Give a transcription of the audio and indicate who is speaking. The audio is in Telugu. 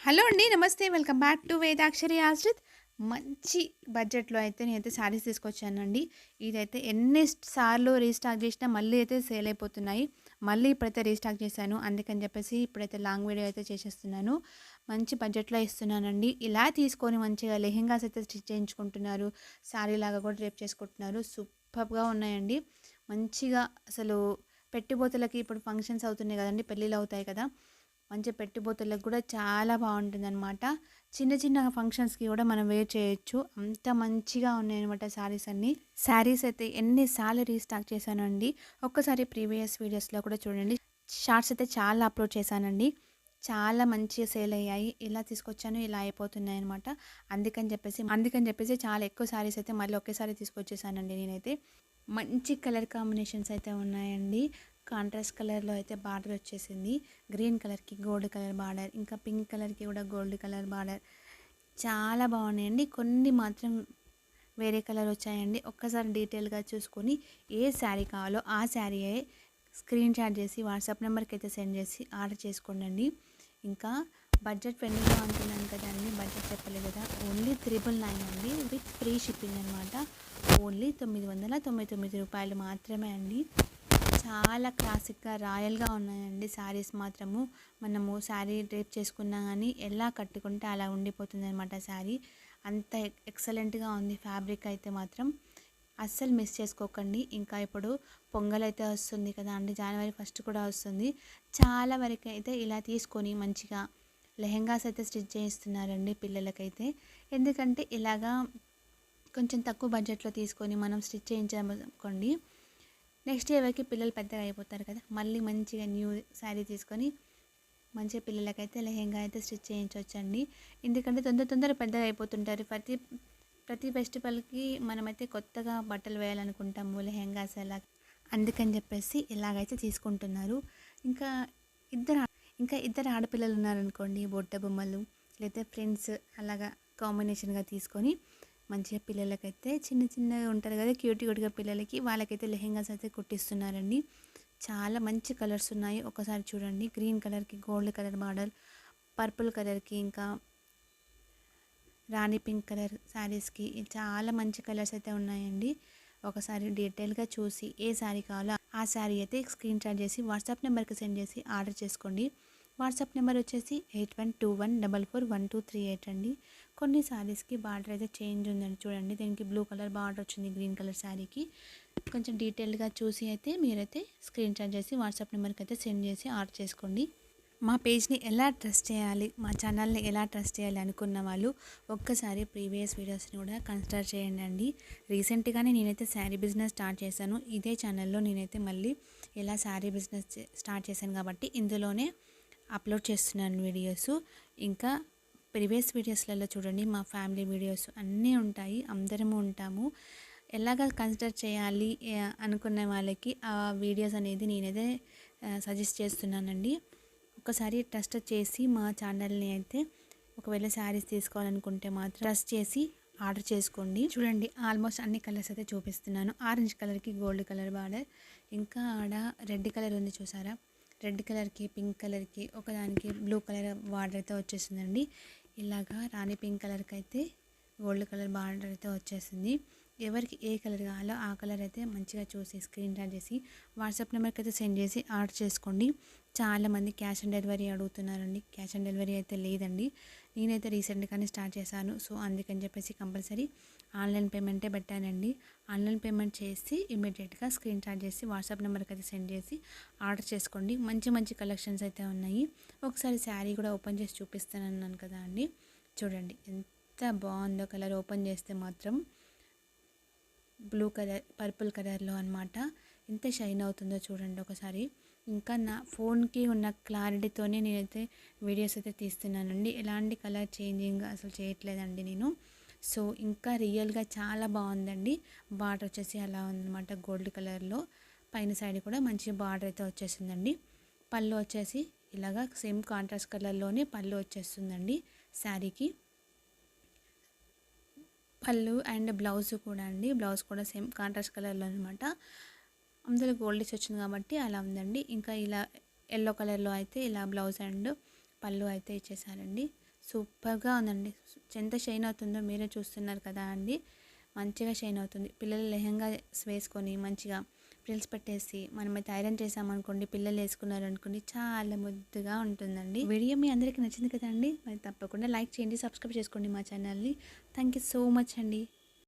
Speaker 1: హలో అండి. నమస్తే. Welcome back to వేదాక్షరి Ashrith. మంచి బడ్జెట్‌లో అయితే నేనైతే శారీస్ తీసుకొచ్చానండి. ఇదైతే ఎన్ని సార్లు రీస్టాక్ చేసినా మళ్ళీ అయితే సేల్ అయిపోతున్నాయి. మళ్ళీ ఇప్పుడైతే రీస్టాక్ చేశాను. అందుకని చెప్పేసి ఇప్పుడైతే లాంగ్ వీడియో అయితే చేసేస్తున్నాను. మంచి బడ్జెట్‌లో ఇస్తున్నానండి. ఇలా తీసుకొని మంచిగా లెహెంగాస్ అయితే స్టిచ్ చేయించుకుంటున్నారు. శారీలాగా కూడా డ్రేప్ చేసుకుంటున్నారు. సూపర్బ్‌గా ఉన్నాయండి. మంచిగా అసలు పెట్టుబోతలకి ఇప్పుడు ఫంక్షన్స్ అవుతున్నాయి కదండీ! పెళ్ళిళ్ళు అవుతాయి కదా! మంచి పెట్టుబోతులకు కూడా చాలా బాగుంటుందన్నమాట. చిన్న చిన్న ఫంక్షన్స్కి కూడా మనం వేర్ చేయొచ్చు. అంత మంచిగా ఉన్నాయన్నమాట శారీస్ అన్నీ. శారీస్ అయితే ఎన్నిసార్లు రీస్టాక్ చేశానండి. ఒక్కసారి ప్రీవియస్ వీడియోస్లో కూడా చూడండి. షార్ట్స్ అయితే చాలా అప్లోడ్ చేశానండి. చాలా మంచిగా సేల్ అయ్యాయి. ఇలా తీసుకొచ్చాను, ఇలా అయిపోతున్నాయి అనమాట. అందుకని చెప్పేసి చాలా ఎక్కువ శారీస్ అయితే మళ్ళీ ఒకేసారి తీసుకొచ్చేసానండి నేనైతే. మంచి కలర్ కాంబినేషన్స్ అయితే ఉన్నాయండి. కాంట్రాస్ట్ కలర్లో అయితే బార్డర్ వచ్చేసింది. గ్రీన్ కలర్కి గోల్డ్ కలర్ బార్డర్, ఇంకా పింక్ కలర్కి కూడా గోల్డ్ కలర్ బార్డర్. చాలా బాగున్నాయండి. కొన్ని మాత్రం వేరే కలర్ వచ్చాయండి. ఒక్కసారి డీటెయిల్గా చూసుకొని ఏ శారీ కావాలో ఆ శారీ స్క్రీన్ షాట్ చేసి వాట్సాప్ నెంబర్కి అయితే సెండ్ చేసి ఆర్డర్ చేసుకోండి. ఇంకా బడ్జెట్ ఫ్రెండ్లీగా అంటున్నాను కదండి, బడ్జెట్ చెప్పలేదు కదా. ఓన్లీ 999 అండి, విత్ ఫ్రీ షిప్పింగ్ అనమాట. ఓన్లీ 999 రూపాయలు మాత్రమే అండి. చాలా క్లాసిక్గా రాయల్గా ఉన్నాయండి శారీస్ మాత్రము. మనము శారీ డ్రేప్ చేసుకున్నా కానీ ఎలా కట్టుకుంటే అలా ఉండిపోతుంది అనమాట శారీ. అంత ఎక్సలెంట్గా ఉంది ఫ్యాబ్రిక్ అయితే మాత్రం. అస్సలు మిస్ చేసుకోకండి. ఇంకా ఇప్పుడు పొంగల్ అయితే వస్తుంది కదా అండి, జనవరి 1 కూడా వస్తుంది. చాలా వరకు అయితే ఇలా తీసుకొని మంచిగా లెహెంగాస్ అయితే స్టిచ్ చేయిస్తున్నారండి పిల్లలకైతే. ఎందుకంటే ఇలాగా కొంచెం తక్కువ బడ్జెట్లో తీసుకొని మనం స్టిచ్ చేయించామనుకోండి, నెక్స్ట్ ఇయర్కి పిల్లలు పెద్దగా అయిపోతారు కదా, మళ్ళీ మంచిగా న్యూ శారీ తీసుకొని మంచిగా పిల్లలకైతే లెహెంగా అయితే స్టిచ్ చేయించవచ్చండి. ఎందుకంటే తొందర పెద్దగా అయిపోతుంటారు. ప్రతి ఫెస్టివల్కి మనమైతే కొత్తగా బట్టలు వేయాలనుకుంటాము, లెహెంగాస్ అలా. అందుకని చెప్పేసి ఇలాగైతే తీసుకుంటున్నారు. ఇంకా ఇద్దరు ఇద్దరు ఆడపిల్లలు ఉన్నారనుకోండి, బొట్ట బొమ్మలు లేకపోతే ఫ్రెండ్స్ అలాగా కాంబినేషన్గా తీసుకొని మంచిగా పిల్లలకైతే చిన్నగా ఉంటారు కదా, క్యూట్గా పిల్లలకి, వాళ్ళకైతే లెహెంగాస్ అయితే కుట్టిస్తున్నారండి. చాలా మంచి కలర్స్ ఉన్నాయి. ఒకసారి చూడండి. గ్రీన్ కలర్కి గోల్డ్ కలర్ బార్డర్, పర్పుల్ కలర్కి ఇంకా రాణి పింక్ కలర్ శారీస్కి చాలా మంచి కలర్స్ అయితే ఉన్నాయండి. ఒకసారి డీటెయిల్గా చూసి ఏ శారీ కావాలో ఆ శారీ అయితే స్క్రీన్ షాట్ చేసి వాట్సాప్ నెంబర్కి సెండ్ చేసి ఆర్డర్ చేసుకోండి. వాట్సాప్ నెంబర్ వచ్చేసి 8121441238 అండి. కొన్ని శారీస్కి బార్డర్ అయితే చేంజ్ ఉందండి. చూడండి, దీనికి బ్లూ కలర్ బార్డర్ వచ్చింది గ్రీన్ కలర్ శారీకి. కొంచెం డీటెయిల్గా చూసి అయితే మీరైతే స్క్రీన్ షాట్ చేసి వాట్సాప్ నెంబర్కి అయితే సెండ్ చేసి ఆర్డర్ చేసుకోండి. మా పేజ్ని ఎలా ట్రస్ట్ చేయాలి, మా ఛానల్ని ఎలా ట్రస్ట్ చేయాలి అనుకున్న వాళ్ళు ఒక్కసారి ప్రీవియస్ వీడియోస్ని కూడా కన్సిడర్ చేయండి అండి. రీసెంట్గానే నేనైతే శారీ బిజినెస్ స్టార్ట్ చేశాను. ఇదే ఛానల్లో నేనైతే మళ్ళీ ఎలా శారీ బిజినెస్ స్టార్ట్ చేశాను కాబట్టి ఇందులోనే అప్లోడ్ చేస్తున్నాను వీడియోస్. ఇంకా ప్రీవియస్ వీడియోస్లలో చూడండి, మా ఫ్యామిలీ వీడియోస్ అన్నీ ఉంటాయి. అందరము ఉంటాము. ఎలాగ కన్సిడర్ చేయాలి అనుకున్న వాళ్ళకి ఆ వీడియోస్ అనేది నేనైతే సజెస్ట్ చేస్తున్నానండి. ఒకసారి ట్రస్ట్ చేసి మా ఛానల్ని అయితే ఒకవేళ శారీస్ తీసుకోవాలనుకుంటే మాత్రం ట్రస్ట్ చేసి ఆర్డర్ చేసుకోండి. చూడండి, ఆల్మోస్ట్ అన్ని కలర్స్ అయితే చూపిస్తున్నాను. ఆరెంజ్ కలర్కి గోల్డ్ కలర్ బార్డర్, ఇంకా ఆడ రెడ్ కలర్ ఉంది చూసారా, రెడ్ కలర్కి పింక్ కలర్కి ఒకదానికి బ్లూ కలర్ బార్డర్ అయితే వచ్చేసిందండి. ఇలాగా రాణి పింక్ కలర్కి అయితే గోల్డ్ కలర్ బార్డర్ అయితే వచ్చేసింది. ఎవరికి ఏ కలర్ కావాలో ఆ కలర్ అయితే మంచిగా చూసి స్క్రీన్ షాట్ చేసి వాట్సాప్ నెంబర్కి అయితే సెండ్ చేసి ఆర్డర్ చేసుకోండి. చాలామంది క్యాష్ ఆన్ డెలివరీ అడుగుతున్నారండి. క్యాష్ ఆన్ డెలివరీ అయితే లేదండి. నేనైతే రీసెంట్గానే స్టార్ట్ చేశాను. సో అందుకని చెప్పేసి కంపల్సరీ ఆన్లైన్ పేమెంటే పెట్టానండి. ఆన్లైన్ పేమెంట్ చేసి ఇమీడియట్గా స్క్రీన్ షాట్ చేసి వాట్సాప్ నెంబర్కి అయితే సెండ్ చేసి ఆర్డర్ చేసుకోండి. మంచి కలెక్షన్స్ అయితే ఉన్నాయి. ఒకసారి శారీ కూడా ఓపెన్ చేసి చూపిస్తానన్నాను కదా అండి. చూడండి ఎంత బాగుందో, కలర్ ఓపెన్ చేస్తే మాత్రం బ్లూ కలర్ పర్పుల్ కలర్లో అనమాట. ఎంత షైన్ అవుతుందో చూడండి ఒకసారి. ఇంకా నా ఫోన్కి ఉన్న క్లారిటీతోనే నేనైతే వీడియోస్ అయితే తీస్తున్నానండి. ఎలాంటి కలర్ చేంజింగ్ అసలు చేయట్లేదండి నేను. సో ఇంకా రియల్గా చాలా బాగుందండి. బార్డర్ వచ్చేసి అలా ఉందన్నమాట గోల్డ్ కలర్లో. పైన సైడ్ కూడా మంచి బార్డర్ అయితే వచ్చేసిందండి. పళ్ళు వచ్చేసి ఇలాగా సేమ్ కాంట్రాస్ట్ కలర్లోనే పళ్ళు వచ్చేస్తుందండి శారీకి. పళ్ళు అండ్ బ్లౌజ్ కూడా అండి, బ్లౌజ్ కూడా సేమ్ కాంట్రాస్ట్ కలర్లో అనమాట. అందులో గోల్డిష్ వచ్చింది కాబట్టి అలా ఉందండి. ఇంకా ఇలా ఎల్లో కలర్లో అయితే ఇలా బ్లౌజ్ అండ్ పళ్ళు అయితే ఇచ్చేసారండి. సూపర్‌గా ఉందండి. ఎంత షైన్ అవుతుందో మీరే చూస్తున్నారు కదా అండి. మంచిగా షైన్ అవుతుంది. పిల్లలు లెహెంగాస్ వేసుకొని మంచిగా ఫ్రిల్స్ పెట్టేసి మనమైతే ఐరన్ చేసామనుకోండి, పిల్లలు వేసుకున్నారనుకోండి చాలా ముద్దుగా ఉంటుందండి. వీడియో మీ అందరికీ నచ్చింది కదండీ! మరి తప్పకుండా లైక్ చేయండి, సబ్స్క్రైబ్ చేసుకోండి మా ఛానల్‌ని. థ్యాంక్ యూ సో మచ్ అండి.